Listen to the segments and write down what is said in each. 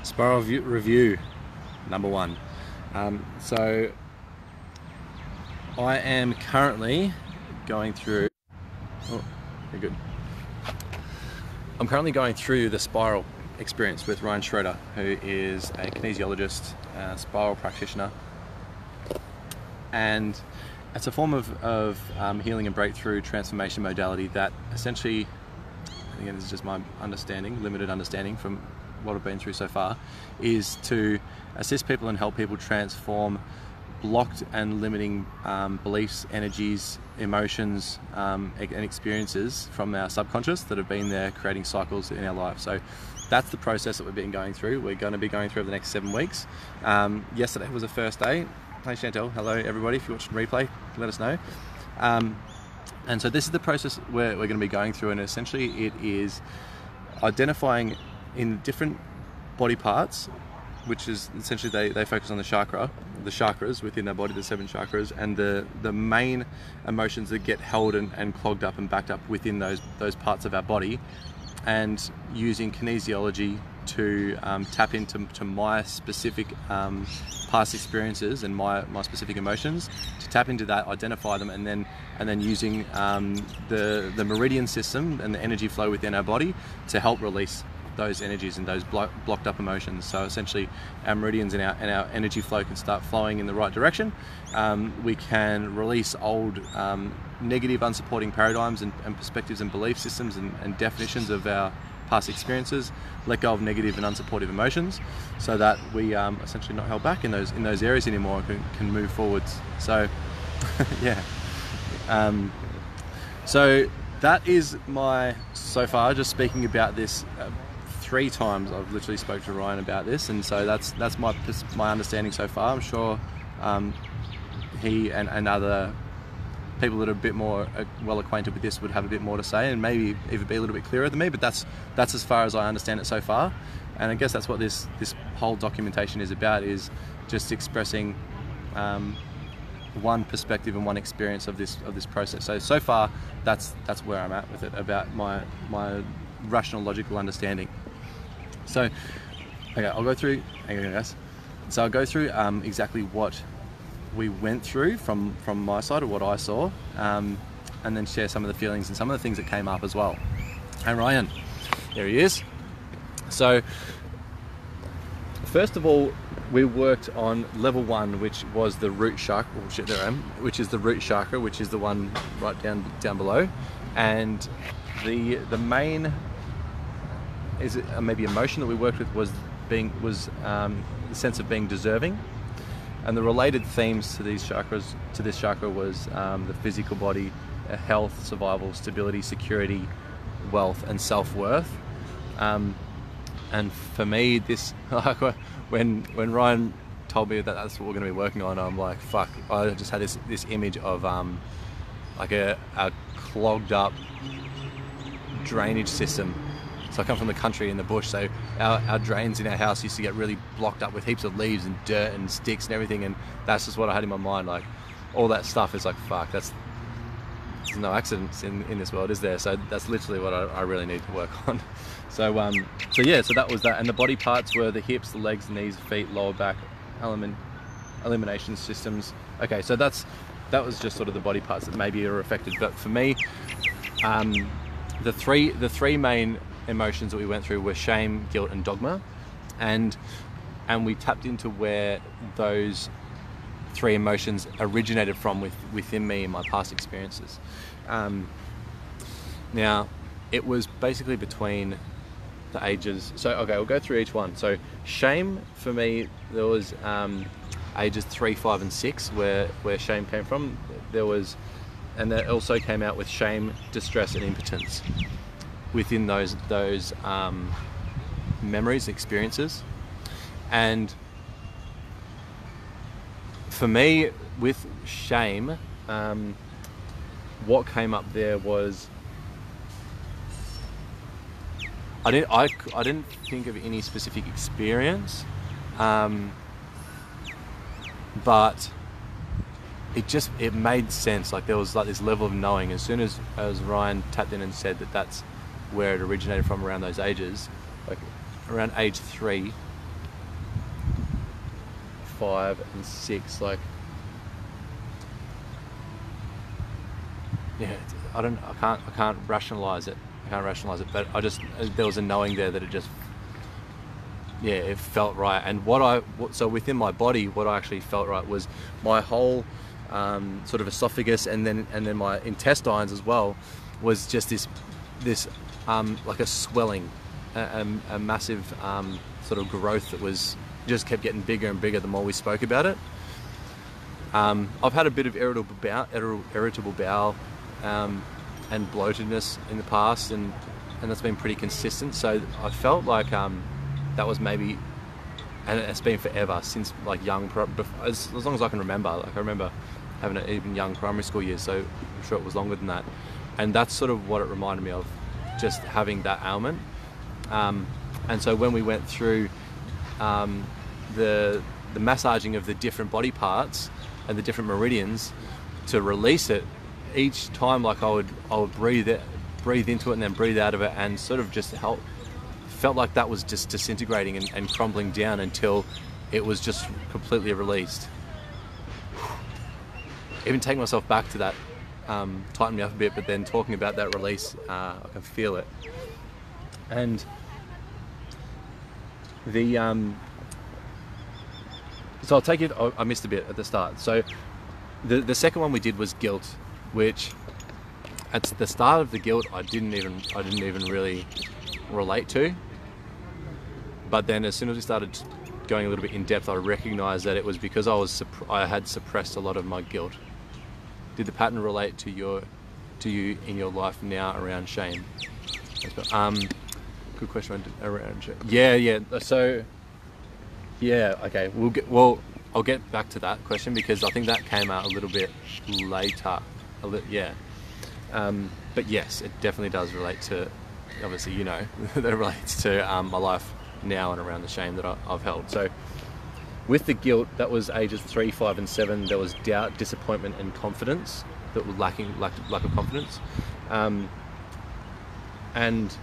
Spiral review number one. So I am currently going through, you're good. I'm currently going through the spiral experience with Ryan Schroter, who is a kinesiologist, spiral practitioner, and it's a form of healing and breakthrough transformation modality that essentially, again, this is just my understanding, limited understanding from what I've been through so far, is to assist people and help people transform blocked and limiting beliefs, energies, emotions, and experiences from our subconscious that have been there creating cycles in our life. So that's the process that we've been going through. We're going to be going through over the next 7 weeks. Yesterday was the first day. Hey Chantel, hello everybody. If you're watching replay, let us know. And so this is the process we're going to be going through, and essentially it is identifying in different body parts, which is essentially they focus on the chakras within our body, the 7 chakras, and the main emotions that get held and clogged up and backed up within those parts of our body, and using kinesiology to tap into my specific past experiences and my specific emotions, to tap into that, identify them, and then using the meridian system and the energy flow within our body to help release those energies and those blocked up emotions. So essentially our meridians and our energy flow can start flowing in the right direction. We can release old negative unsupporting paradigms and perspectives and belief systems and definitions of our past experiences, let go of negative and unsupportive emotions, so that we essentially not held back in those areas anymore and can move forwards. So yeah, so that is my, so far, just speaking about this 3 times I've literally spoke to Ryan about this, and so that's my understanding so far. I'm sure he and other people that are a bit more well acquainted with this would have a bit more to say and maybe even be a little bit clearer than me, but that's as far as I understand it so far. And I guess that's what this whole documentation is about, is just expressing one perspective and one experience of this process. So far that's where I'm at with it, about my rational, logical understanding. So okay, I'll go through, hang on guys. So I'll go through exactly what we went through from my side, or what I saw, and then share some of the feelings and some of the things that came up as well. Hey Ryan, there he is. So first of all, we worked on level 1, which was the root chakra. Oh shit, there I am. Which is the root chakra, which is the one right down below, and the main maybe emotion that we worked with was the sense of being deserving. And the related themes to this chakra was the physical body, health, survival, stability, security, wealth, and self-worth. And for me, this when Ryan told me that that's what we're going to be working on, I'm like, fuck! I just had this image of like a clogged up drainage system. So I come from the country in the bush, so our drains in our house used to get really blocked up with heaps of leaves and dirt and sticks and everything, and that's just what I had in my mind. Like, all that stuff is like, fuck, there's no accidents in this world, is there? So that's literally what I really need to work on. So yeah, so that was that. And the body parts were the hips, the legs, the knees, feet, lower back, elimination systems. Okay, so that was just sort of the body parts that maybe are affected. But for me, the three main emotions that we went through were shame, guilt, and dogma, and we tapped into where those 3 emotions originated from within me and my past experiences. Now, it was basically between the ages. So okay, we'll go through each one. So shame, for me, there was ages 3, 5, and 6 where shame came from. And that also came out with shame, distress, and impotence within those memories, experiences. And for me, with shame, what came up there was I didn't think of any specific experience, but it made sense. Like, there was like this level of knowing as soon as Ryan tapped in and said that's where it originated from around those ages, like around age 3, 5 and 6, like, yeah, I can't rationalize it. But there was a knowing there that it just, yeah, it felt right. And so within my body, what I actually felt right was my whole sort of esophagus, and then my intestines as well, was just this like a swelling, a massive sort of growth that was just kept getting bigger and bigger the more we spoke about it. I've had a bit of irritable bowel and bloatedness in the past, and that's been pretty consistent. So I felt like that was maybe, and it's been forever since like young, as long as I can remember. Like I remember having it even young primary school years, so I'm sure it was longer than that. And that's sort of what it reminded me of, just having that ailment. And so when we went through the massaging of the different body parts and the different meridians to release it, each time like I would breathe into it and then breathe out of it, and sort of just felt like that was just disintegrating and crumbling down until it was just completely released. Even taking myself back to that tightened me up a bit, but then talking about that release, I can feel it. And so I'll take it. I missed a bit at the start. So the second one we did was guilt, which at the start of the guilt I didn't even really relate to. But then as soon as we started going a little bit in depth, I recognized that it was because I had suppressed a lot of my guilt. Did the pattern relate to you in your life now around shame? Good question around shame. Yeah. So yeah, okay. I'll get back to that question because I think that came out a little bit later. But yes, it definitely does relate to, obviously, that it relates to my life now and around the shame that I've held. So with the guilt, that was ages 3, 5 and 7. There was doubt, disappointment and confidence that was lack of confidence. And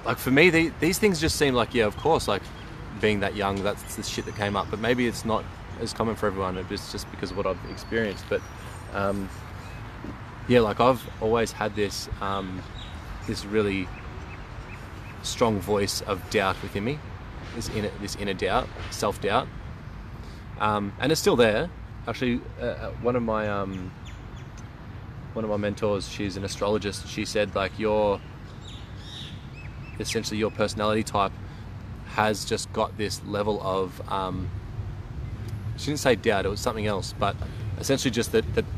like for me, these things just seem like, yeah, of course, like being that young, that's the shit that came up. But maybe it's not as common for everyone. It's just because of what I've experienced. But yeah, like I've always had this really strong voice of doubt within me, this inner doubt, self-doubt, and it's still there. Actually, one of my mentors, she's an astrologist. She said like essentially your personality type has just got this level of she didn't say doubt, it was something else, but essentially just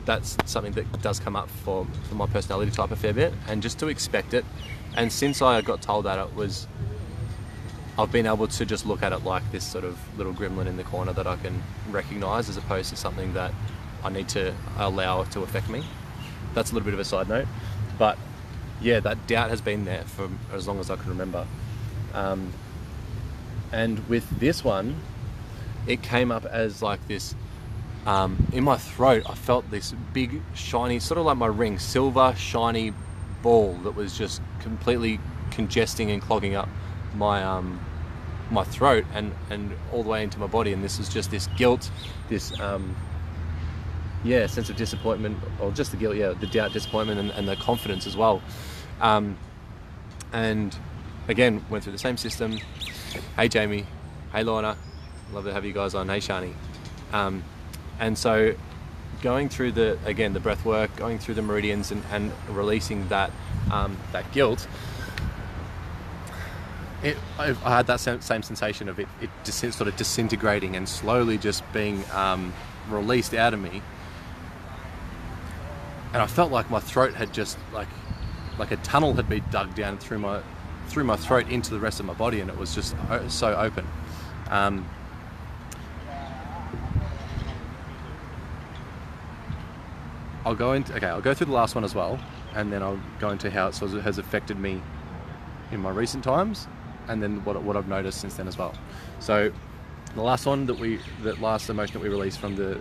that's something that does come up for my personality type a fair bit, and just to expect it. And since I got told that, I've been able to just look at it like this sort of little gremlin in the corner that I can recognize, as opposed to something that I need to allow to affect me. That's a little bit of a side note, but yeah, that doubt has been there for as long as I can remember. And with this one, it came up as like this, in my throat, I felt this big, shiny, sort of like my ring, silver, shiny ball that was just completely congesting and clogging up my my throat and all the way into my body. And this was just this guilt, this sense of disappointment, or just the guilt, the doubt, disappointment, and the confidence as well. And again, went through the same system. Hey Jamie, hey Lorna, love to have you guys on. Hey Shani. And so going through the breath work, going through the meridians and releasing that guilt, I had that same sensation of it just sort of disintegrating and slowly just being released out of me. And I felt like my throat had just like a tunnel had been dug down through my throat into the rest of my body, and it was just so open. I'll go through the last one as well, and then I'll go into how it sort of has affected me in my recent times, and then what I've noticed since then as well. So the last one that last emotion that we released from the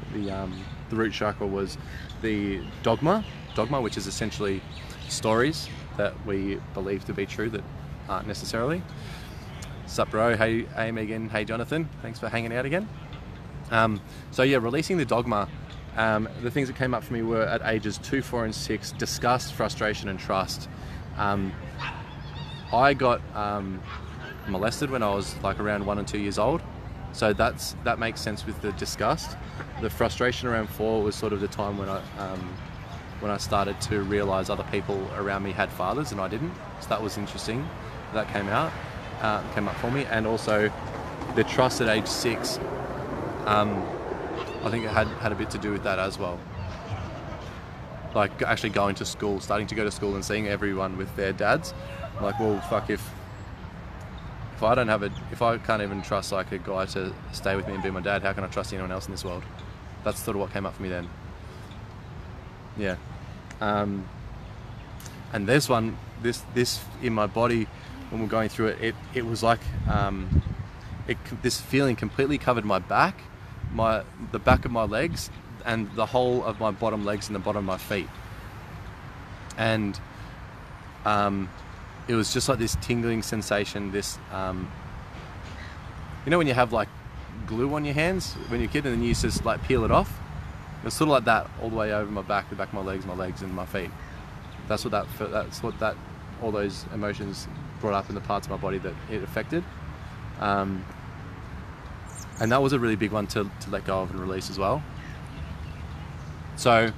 root chakra was the dogma, which is essentially stories that we believe to be true that aren't necessarily. Sup bro, hey Megan, hey Jonathan, thanks for hanging out again. So yeah, releasing the dogma, the things that came up for me were at ages 2, 4 and 6, disgust, frustration and trust. I got molested when I was like around 1 and 2 years old, so that makes sense with the disgust. The frustration around 4 was sort of the time when I started to realise other people around me had fathers and I didn't, so that was interesting. That came up for me. And also the trust at age 6, I think it had a bit to do with that as well. Like actually going to school, starting to go to school and seeing everyone with their dads. I'm like, well, fuck, if I can't even trust like a guy to stay with me and be my dad, how can I trust anyone else in this world? That's sort of what came up for me then. Yeah. And this one, this in my body, when we're going through it, it was like this feeling completely covered my back, the back of my legs, and the whole of my bottom legs and the bottom of my feet. And it was just like this tingling sensation, this you know when you have like glue on your hands when you're a kid and then you just like peel it off? It was sort of like that all the way over my back, the back of my legs and my feet. That's what all those emotions brought up in the parts of my body that it affected. And that was a really big one to let go of and release as well. So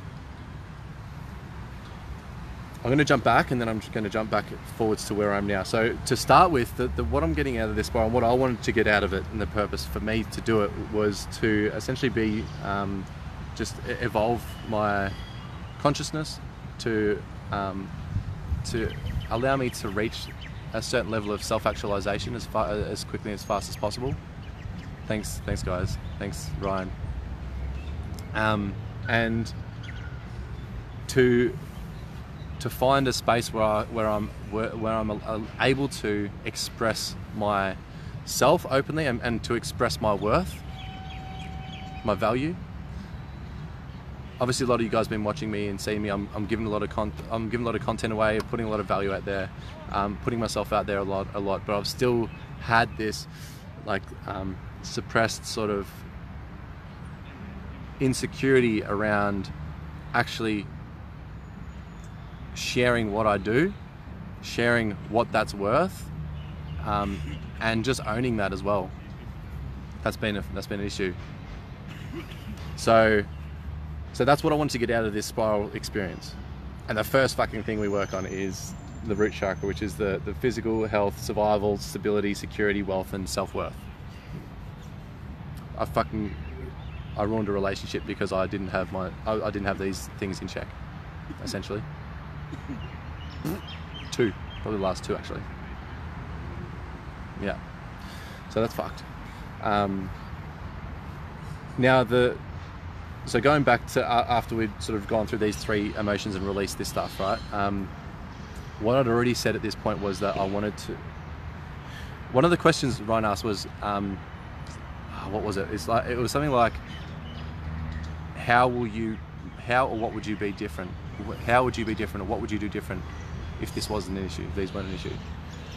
I'm going to jump back, and then I'm just going to jump back forwards to where I am now. So to start with, what I'm getting out of this spiral, and what I wanted to get out of it, and the purpose for me to do it was to essentially be just evolve my consciousness to allow me to reach a certain level of self-actualization as quickly and as fast as possible. Thanks guys. Thanks Ryan. And to find a space where I'm able to express myself openly and to express my worth, my value. Obviously, a lot of you guys have been watching me and seeing me. I'm giving a lot of content away, putting a lot of value out there, putting myself out there a lot. But I've still had this like suppressed sort of insecurity around actually sharing what I do, sharing what that's worth, and just owning that as well. That's been an issue. So that's what I want to get out of this spiral experience. And the first fucking thing we work on is the root chakra, which is the physical health, survival, stability, security, wealth, and self-worth. I ruined a relationship because I didn't have these things in check, essentially. 2, probably the last 2 actually. Yeah, so that's fucked. So going back to after we'd sort of gone through these 3 emotions and released this stuff, right? What I'd already said at this point was that I wanted to. One of the questions Ryan asked was, what was it? It was something like, how or what would you be different? How would you be different, or what would you do different if this wasn't an issue, if these weren't an issue?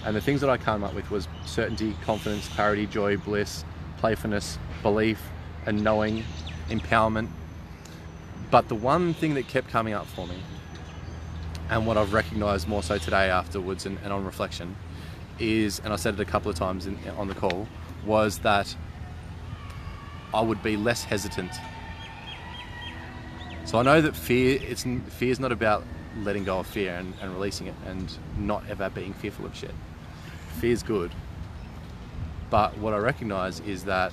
And the things that I came up with was certainty, confidence, clarity, joy, bliss, playfulness, belief, and knowing, empowerment. But the one thing that kept coming up for me, and what I've recognized more so today afterwards and on reflection, is, and I said it a couple of times on the call, was that I would be less hesitant. So I know that fear is not about letting go of fear and releasing it and not ever being fearful of shit. Fear's good. But what I recognize is that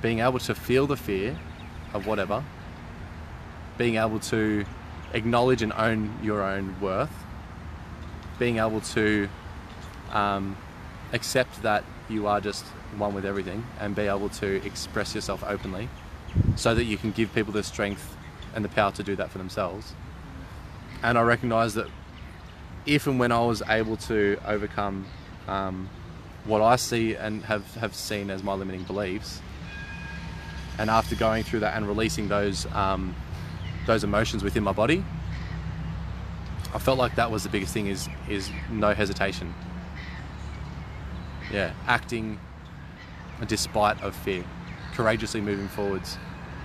being able to feel the fear of whatever, being able to acknowledge and own your own worth, being able to accept that you are just one with everything, and be able to express yourself openly so that you can give people the strength and the power to do that for themselves. And I recognize that if and when I was able to overcome what I see and have seen as my limiting beliefs, and after going through that and releasing those emotions within my body, I felt like that was the biggest thing, is no hesitation. Yeah, acting despite of fear, courageously moving forwards,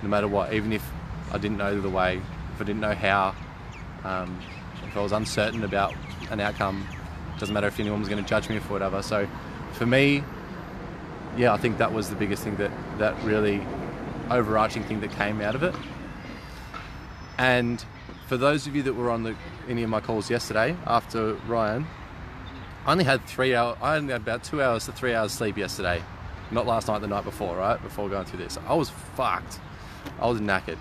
no matter what, even if I didn't know the way, if I didn't know how, if I was uncertain about an outcome, doesn't matter if anyone was going to judge me for whatever. So for me, yeah, I think that was the biggest thing, that really overarching thing that came out of it. And for those of you that were on any of my calls yesterday after Ryan, I only had about 2 hours to 3 hours sleep yesterday. Not last night, the night before, right? Before going through this. I was fucked. I was knackered.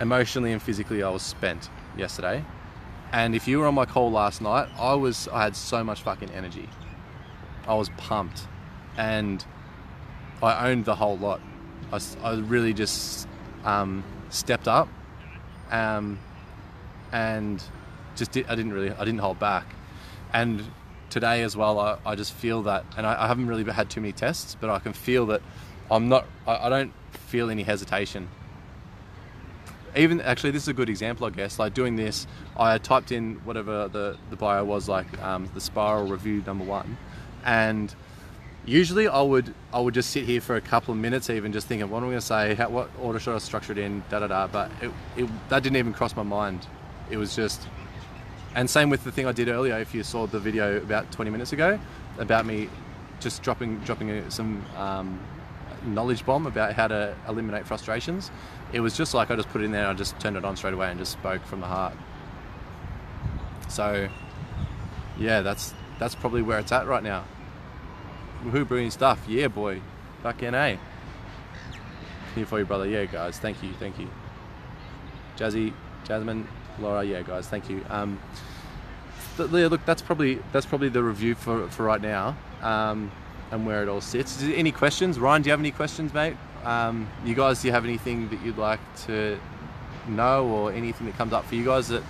Emotionally and physically, I was spent yesterday. And if you were on my call last night, I had so much fucking energy. I was pumped. And I owned the whole lot. I really just stepped up, and just I didn't hold back. And today as well, I just feel that, and I haven't really had too many tests, but I can feel that I don't feel any hesitation. Even, actually, this is a good example, I guess, like doing this, I typed in whatever the bio was, like the spiral review number 1, and usually I would just sit here for a couple of minutes, even just thinking, what am I going to say, what order should I structure it in, but that didn't even cross my mind. It was just, and same with the thing I did earlier, if you saw the video about 20 minutes ago, about me just dropping some knowledge bomb about how to eliminate frustrations. It was just like I just put it in there and I just turned it on straight away and just spoke from the heart. So yeah, that's probably where it's at right now. Woohoo, brilliant stuff. Yeah, boy. Fucking A. Here for you, brother. Yeah, guys. Thank you. Jazzy, Jasmine, Laura. Yeah, guys. Thank you. Look, that's probably the review for right now, and where it all sits. Is there any questions? Ryan, do you have any questions, mate? You guys, do you have anything that you'd like to know, or anything that comes up for you guys that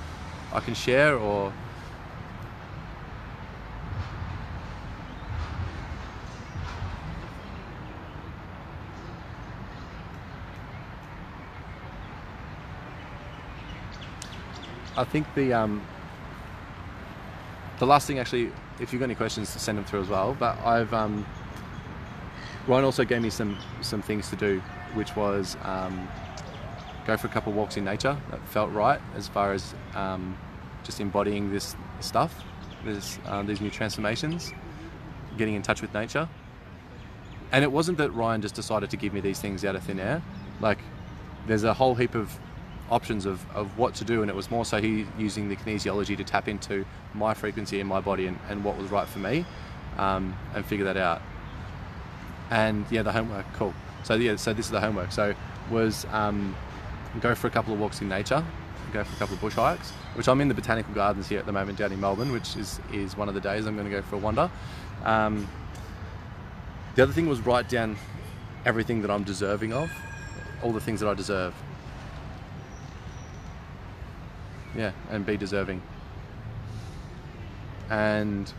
I can share, or? I think the last thing, actually, if you've got any questions, to send them through as well. But Ryan also gave me some things to do, which was go for a couple of walks in nature. That felt right, as far as just embodying this stuff, these new transformations, getting in touch with nature. And it wasn't that Ryan just decided to give me these things out of thin air. Like, there's a whole heap of options of what to do, and it was more so he using the kinesiology to tap into my frequency in my body and what was right for me, and figure that out. And yeah, the homework, cool. So yeah, so this is the homework. So was go for a couple of walks in nature, go for a couple of bush hikes, which I'm in the botanical gardens here at the moment down in Melbourne, which is one of the days I'm going to go for a wander. The other thing was write down everything that I'm deserving of, all the things that I deserve. Yeah, and be deserving. And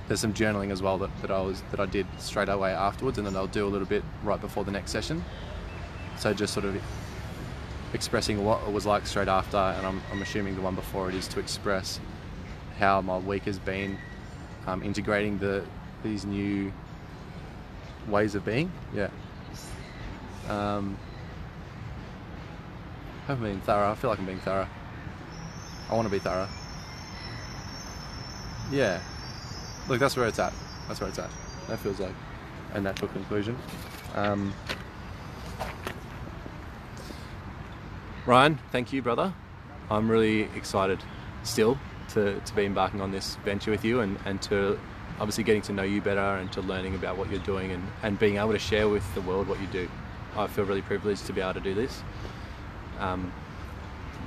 there's some journaling as well that I did straight away afterwards, and then I'll do a little bit right before the next session. So just sort of expressing what it was like straight after, and I'm assuming the one before it is to express how my week has been, integrating these new ways of being. Yeah. I'm being thorough. I feel like I'm being thorough. I want to be thorough. Yeah. Look, that's where it's at. That feels like a natural conclusion. Ryan, thank you, brother. I'm really excited still to be embarking on this venture with you, and to obviously getting to know you better, and to learning about what you're doing, and being able to share with the world what you do. I feel really privileged to be able to do this.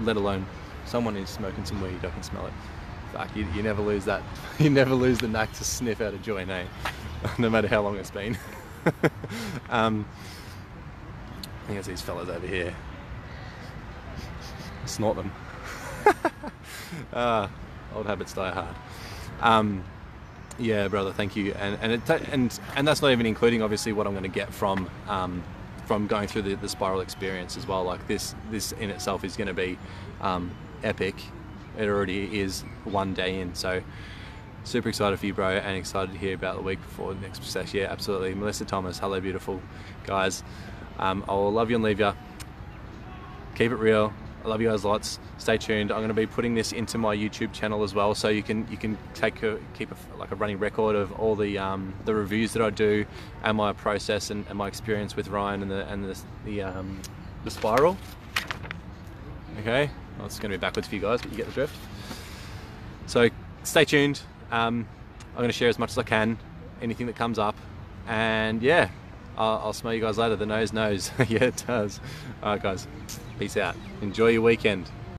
Let alone someone is smoking some weed, I can smell it. Fuck, you never lose that. You never lose the knack to sniff out a joint, eh? No matter how long it's been. I think it's these fellas over here. Snort them. Old habits die hard. Yeah, brother, thank you. And that's not even including obviously what I'm going to get from going through the spiral experience as well. Like this in itself is going to be epic. It already is one day in. So Super excited for you, bro, and excited to hear about the week before the next session. Yeah, absolutely. Melissa Thomas, hello, beautiful guys. I'll love you and leave you. Keep it real. I love you guys lots. Stay tuned. I'm going to be putting this into my YouTube channel as well, so you can keep a running record of all the reviews that I do and my process and my experience with Ryan and the spiral. Okay, well, it's going to be backwards for you guys, but you get the drift. So stay tuned. I'm going to share as much as I can, anything that comes up, and yeah, I'll smell you guys later. The nose knows. Yeah, it does. All right, guys. Peace out. Enjoy your weekend.